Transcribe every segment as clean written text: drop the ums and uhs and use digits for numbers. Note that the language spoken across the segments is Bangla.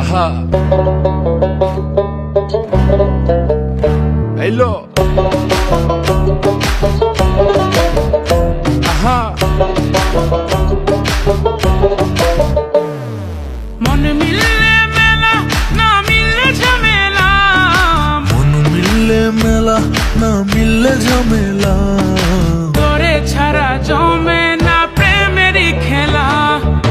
আহা এলো আহা মন মিললে মেলা না মিললে ঝামেলা, মন মিললে মেলা না মিললে ঝামেলা, তোরে ছাড়া জমে না প্রেমেরই খেলা,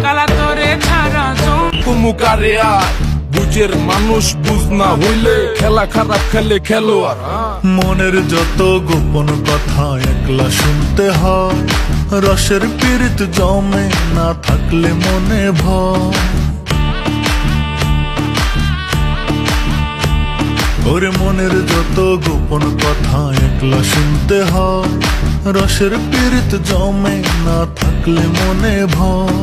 কালা তোরে ছাড়া জমে। কুমুকারে আর বুঝের মানুষ বুঝ না হইলে খেলা খারাপ খেলে খেলোয়াড়। মনের যত গোপন কথা একলা শুনতে হয়, রসের পীড়িত জমে না থাকলে মনে ভয়। ওরে মনের যত গোপন কথা একলা শুনতে হয়, রসের পীড়িত জমে না থাকলে মনে ভয়।